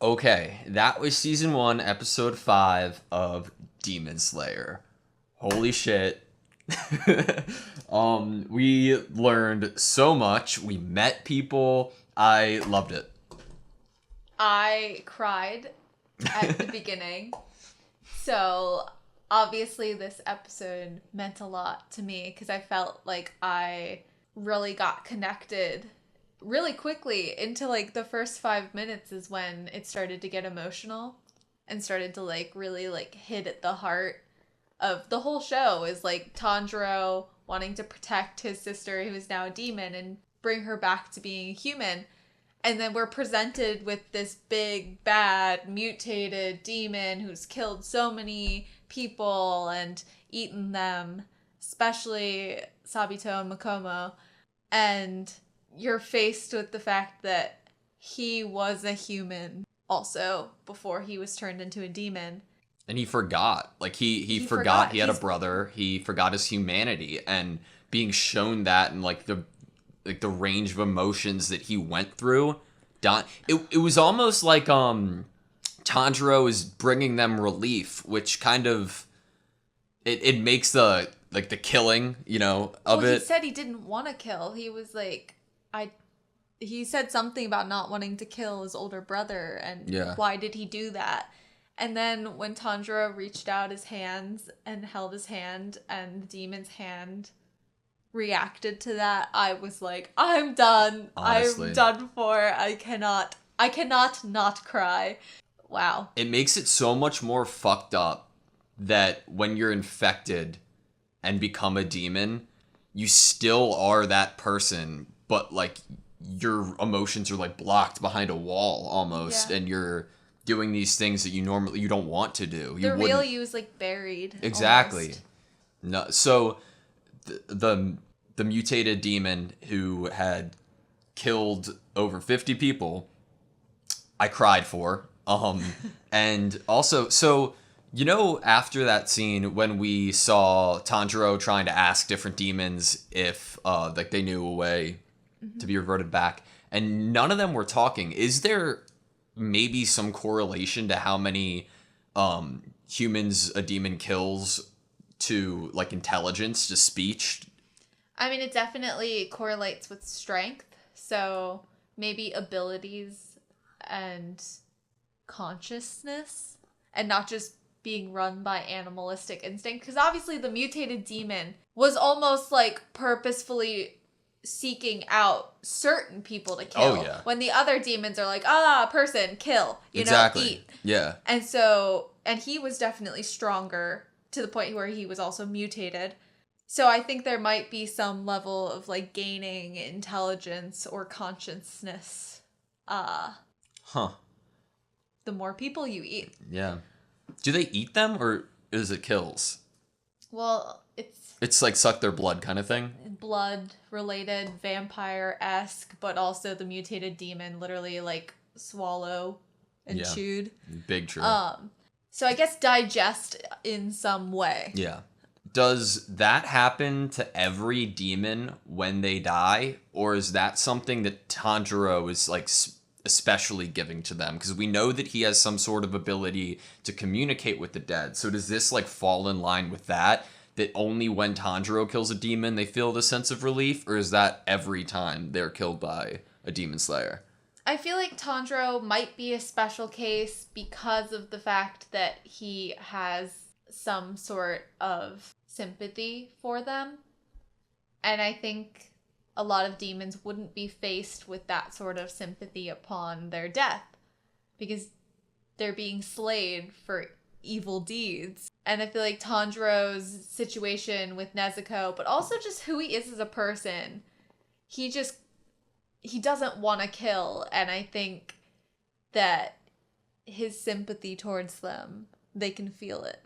Okay, that was season 1, episode 5 of Demon Slayer. Holy shit. We learned so much. We met people. I loved it. I cried at the beginning. So obviously this episode meant a lot to me because I felt like I really got connected really quickly into like the first 5 minutes is when it started to get emotional and started to like really like hit at the heart of the whole show is like Tanjiro wanting to protect his sister who is now a demon and bring her back to being a human. And then we're presented with this big, bad, mutated demon who's killed so many people and eaten them, especially Sabito and Makomo. And you're faced with the fact that he was a human also before he was turned into a demon. And he forgot. Like, he forgot he had a brother. He forgot his humanity. And being shown that and, like, the range of emotions that he went through, it was almost like Tanjiro is bringing them relief, which kind of it makes the killing, of it. He said he didn't want to kill. He was like, he said something about not wanting to kill his older brother, and why did he do that? And then when Tanjiro reached out his hands and held his hand, and the demon's hand reacted to that, I was like, I'm done. Honestly. I'm done for. I cannot not cry. Wow. It makes it so much more fucked up that when you're infected and become a demon, you still are that person, but like your emotions are like blocked behind a wall almost, and you're doing these things that you don't want to do. The real you is like buried. Exactly. Almost. No, so the mutated demon who had killed over 50 people, I cried for. And also, so after that scene when we saw Tanjiro trying to ask different demons if they knew a way to be reverted back, and none of them were talking. Is there maybe some correlation to how many humans a demon kills to like intelligence, to speech? I mean, it definitely correlates with strength. So maybe abilities and consciousness, and not just being run by animalistic instinct. Because obviously the mutated demon was almost like purposefully seeking out certain people to kill. Oh, yeah. When the other demons are like, person, kill, eat. Yeah. And he was definitely stronger to the point where he was also mutated. So I think there might be some level of like gaining intelligence or consciousness. The more people you eat. Yeah. Do they eat them or is it kills? Well, it's like suck their blood kind of thing. Blood related, vampire-esque, but also the mutated demon literally like swallow and chewed. Big true. So I guess digest in some way. Yeah. Does that happen to every demon when they die, or is that something that Tanjiro is like especially giving to them? Because we know that he has some sort of ability to communicate with the dead. So does this like fall in line with that only when Tanjiro kills a demon they feel the sense of relief, or is that every time they're killed by a demon slayer? I feel like Tanjiro might be a special case because of the fact that he has some sort of sympathy for them. And I think a lot of demons wouldn't be faced with that sort of sympathy upon their death because they're being slayed for evil deeds. And I feel like Tanjiro's situation with Nezuko, but also just who he is as a person, he doesn't want to kill. And I think that his sympathy towards them, they can feel it.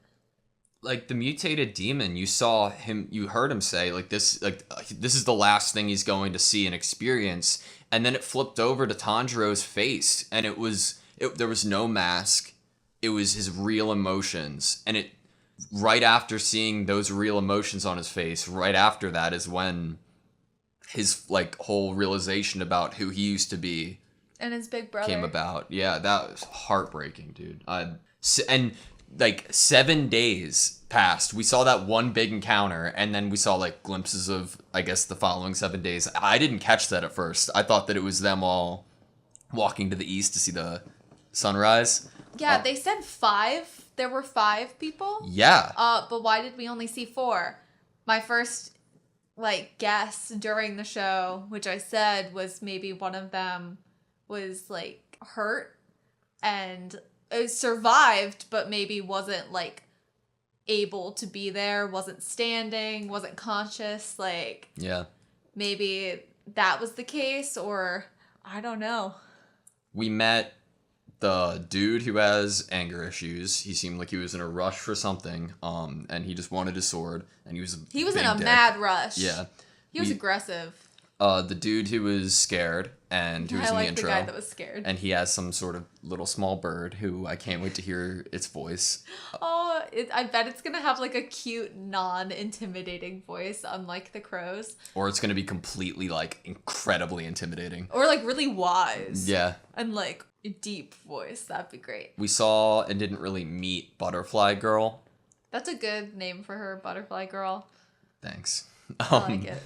Like the mutated demon, you heard him say this is the last thing he's going to see and experience. And then it flipped over to Tanjiro's face, and there was no mask. It was his real emotions. And right after seeing those real emotions on his face, right after that is when his like whole realization about who he used to be And his big brother came about. Yeah, that was heartbreaking, dude. And like 7 days passed. We saw that one big encounter, and then we saw like glimpses of, I guess, the following 7 days. I didn't catch that at first. I thought that it was them all walking to the east to see the sunrise. Yeah, they said 5. There were 5 people. Yeah. But why did we only see 4? My first guess during the show, which I said was maybe one of them was like hurt and survived, but maybe wasn't able to be there, wasn't standing, wasn't conscious. Yeah. Maybe that was the case, or I don't know. We met the dude who has anger issues. He seemed like he was in a rush for something, and he just wanted his sword, and he was in a mad rush. Yeah. He was aggressive. The dude who was scared and who was in the intro. the guy that was scared. And he has some sort of little small bird who I can't wait to hear its voice. Oh, I bet it's going to have a cute, non-intimidating voice, unlike the crows. Or it's going to be completely, incredibly intimidating. Or, really wise. Yeah. And, a deep voice. That'd be great. We saw and didn't really meet Butterfly Girl. That's a good name for her, Butterfly Girl. Thanks. I like it.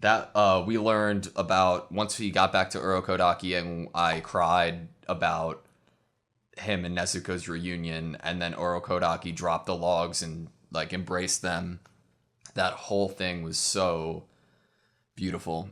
That we learned about once we got back to Urokodaki, and I cried about him and Nezuko's reunion, and then Urokodaki dropped the logs and embraced them. That whole thing was so beautiful.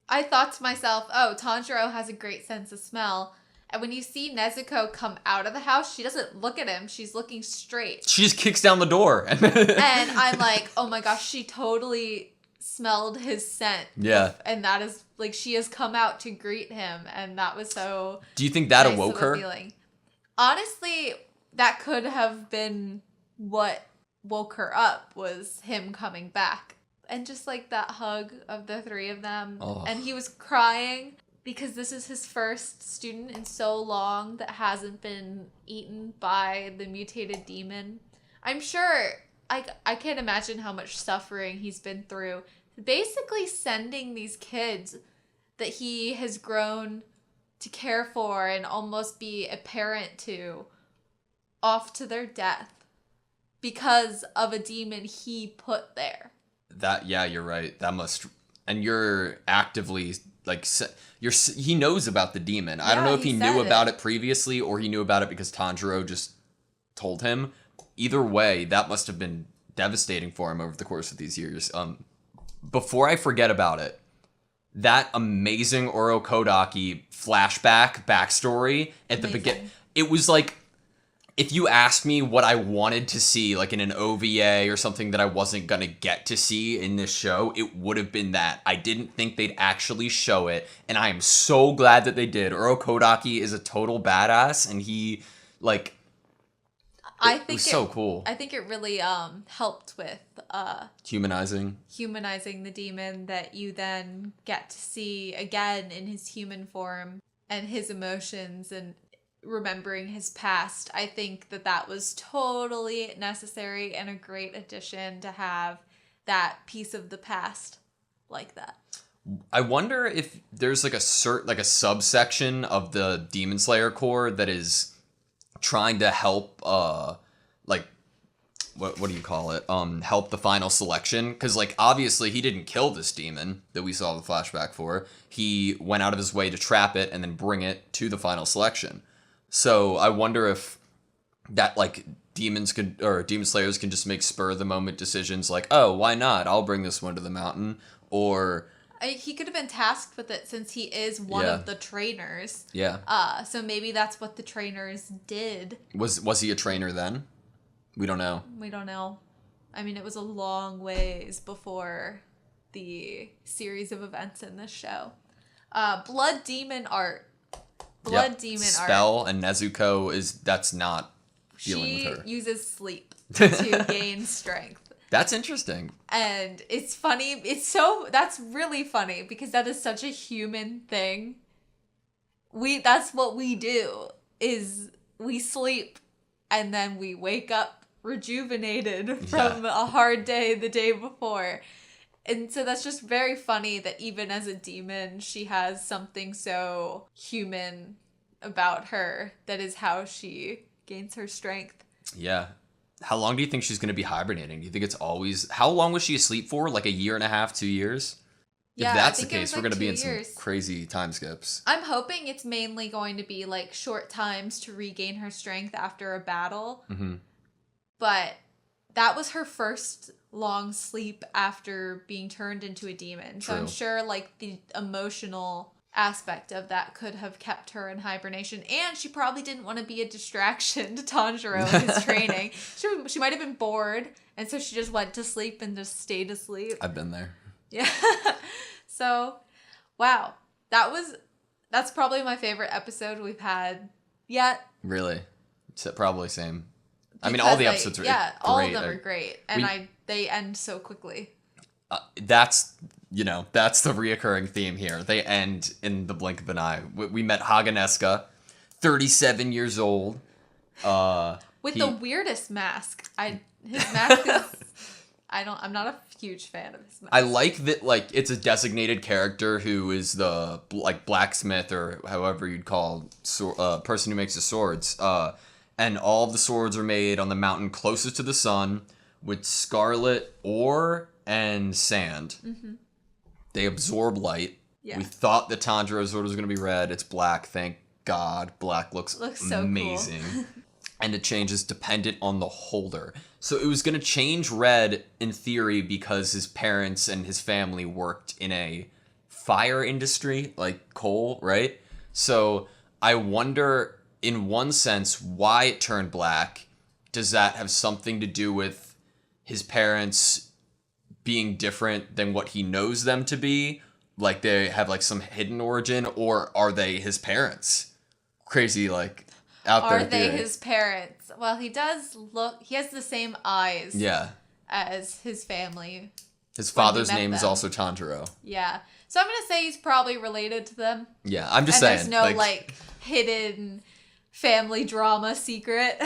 I thought to myself, oh, Tanjiro has a great sense of smell. And when you see Nezuko come out of the house, she doesn't look at him. She's looking straight. She just kicks down the door. And I'm like, oh my gosh, she totally smelled his scent. Yeah. And that is, she has come out to greet him. And that was so Do you think that nice awoke of a her? feeling. Honestly, that could have been what woke her up, was him coming back. And just that hug of the 3 of them. Oh. And he was crying because this is his first student in so long that hasn't been eaten by the mutated demon. I'm sure, I can't imagine how much suffering he's been through. Basically sending these kids that he has grown to care for and almost be a parent to off to their death because of a demon he put there. Yeah, you're right. That must, and you're actively he knows about the demon. I don't know if he knew about it previously or he knew about it because Tanjiro just told him. Either way, that must have been devastating for him over the course of these years. Before I forget about it, that amazing Urokodaki flashback backstory at the beginning, it was if you asked me what I wanted to see, in an OVA or something that I wasn't going to get to see in this show, it would have been that. I didn't think they'd actually show it, and I am so glad that they did. Urokodaki is a total badass, and he, I think it was so cool. I think it really helped with humanizing the demon that you then get to see again in his human form and his emotions and remembering his past. I think that was totally necessary and a great addition to have that piece of the past like that. I wonder if there's a subsection of the Demon Slayer Corps that is trying to help what do you call it? Help the final selection, because obviously he didn't kill this demon that we saw the flashback for. He went out of his way to trap it and then bring it to the final selection. So I wonder if that demon slayers can just make spur of the moment decisions oh, why not? I'll bring this one to the mountain. Or he could have been tasked with it since he is one of the trainers. Yeah. So maybe that's what the trainers did. Was he a trainer then? We don't know. We don't know. I mean, it was a long ways before the series of events in this show. Blood demon art. Demon Spell art. And Nezuko that's not dealing with her. She uses sleep to gain strength. That's interesting. And it's funny. That's really funny because that is such a human thing. That's what we do, is we sleep and then we wake up rejuvenated from a hard day the day before. And so that's just very funny that even as a demon, she has something so human about her that is how she gains her strength. Yeah. How long do you think she's going to be hibernating? Do you think it's always... How long was she asleep for? Like a year and a half, 2 years? Yeah, if that's I the think it case, was we're like going to be 2 in years. some crazy time skips. I'm hoping it's mainly going to be like short times to regain her strength after a battle. Mm-hmm. But that was her first long sleep after being turned into a demon. So True. I'm sure like the emotional aspect of that could have kept her in hibernation. And she probably didn't want to be a distraction to Tanjiro in his training. She might have been bored. And so she just went to sleep and just stayed asleep. I've been there. Yeah. So, wow. That's probably my favorite episode we've had yet. Really? Probably same. I mean, Because, all the episodes are great. all of them are great. And they end so quickly. That's the reoccurring theme here. They end in the blink of an eye. We met Haganeska, 37 years old. With the weirdest mask. His mask is... I'm not a huge fan of his mask. I like that, like, it's a designated character who is the, like, blacksmith or however you'd call person who makes the swords. And all of the swords are made on the mountain closest to the sun with scarlet ore and sand. Mm-hmm. They absorb light. Yeah. We thought the Tanjiro sword was going to be red. It's black. Thank God. Black looks so amazing. Cool. And it changes dependent on the holder. So it was going to change red in theory because his parents and his family worked in a fire industry, like coal, right? So I wonder, in one sense, why it turned black. Does that have something to do with his parents being different than what he knows them to be? Like they have like some hidden origin, or are they his parents? Crazy, like... Are they his parents? Well, he has the same eyes as his family. His father's name is also Tanjiro. Yeah. So I'm going to say he's probably related to them. Yeah, I'm just saying. There's no, like hidden family drama secret.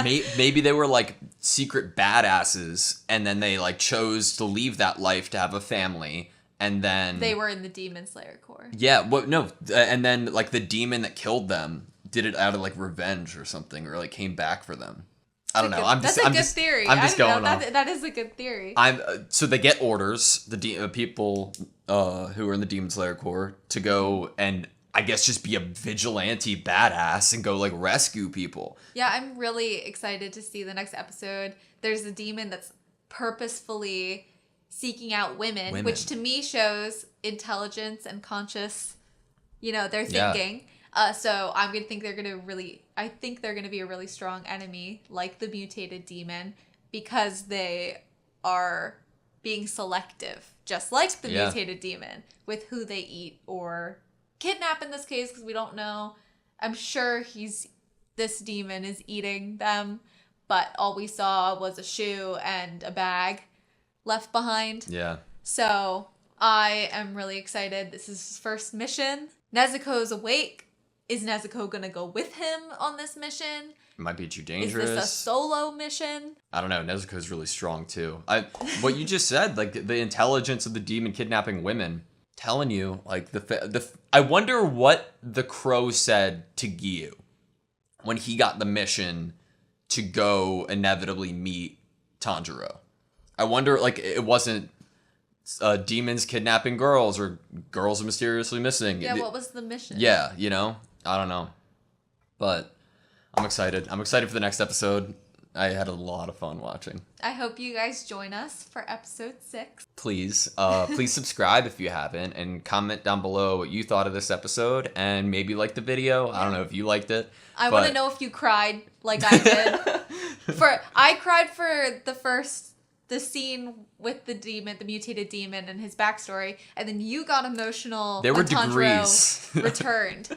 Maybe they were, like, secret badasses, and then they, like, chose to leave that life to have a family, and then... They were in the Demon Slayer Corps. Yeah, well, no, and then, like, the demon that killed them did it out of like revenge or something, or like came back for them. I don't know. That's a good theory. I'm just going off. That is a good theory. So they get orders, the people who are in the Demon Slayer Corps, to go and I guess just be a vigilante badass and go like rescue people. Yeah, I'm really excited to see the next episode. There's a demon that's purposefully seeking out women. Which to me shows intelligence and conscious, they're thinking. Yeah. So I think they're gonna be a really strong enemy, like the mutated demon, because they are being selective, just like the mutated demon, with who they eat or kidnap in this case, because we don't know. I'm sure this demon is eating them, but all we saw was a shoe and a bag left behind. Yeah. So I am really excited. This is his first mission. Nezuko's awake. Is Nezuko going to go with him on this mission? It might be too dangerous. Is this a solo mission? I don't know. Nezuko's really strong too. What you just said, like the intelligence of the demon kidnapping women, telling you, like I wonder what the crow said to Gyu when he got the mission to go inevitably meet Tanjiro. I wonder, like, it wasn't demons kidnapping girls or girls are mysteriously missing. Yeah, what was the mission? Yeah, I don't know. But I'm excited. I'm excited for the next episode. I had a lot of fun watching. I hope you guys join us for episode 6. Please subscribe if you haven't, and comment down below what you thought of this episode, and maybe like the video. I don't know if you liked it. I want to know if you cried like I did. I cried for the scene with the demon, the mutated demon, and his backstory, and then you got emotional when Tanjiro returned.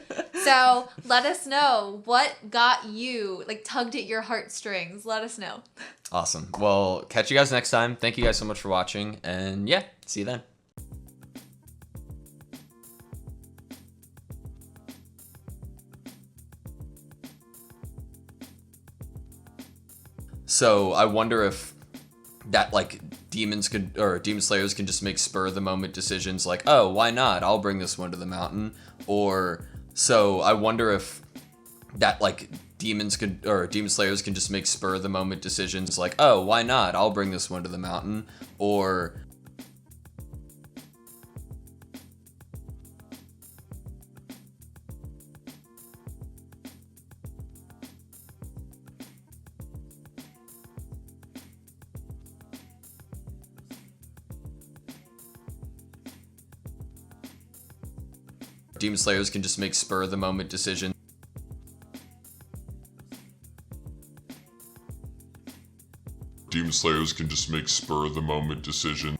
So let us know what got you, like, tugged at your heartstrings. Let us know. Awesome. Well, catch you guys next time. Thank you guys so much for watching, and yeah, see you then. So I wonder if that, like, demon slayers can just make spur of the moment decisions like, oh, why not? I'll bring this one to the mountain. Or so I wonder if that like demon slayers can just make spur of the moment decisions like, oh, why not? I'll bring this one to the mountain. Or demon slayers can just make spur of the moment decisions. Demon slayers can just make spur of the moment decisions.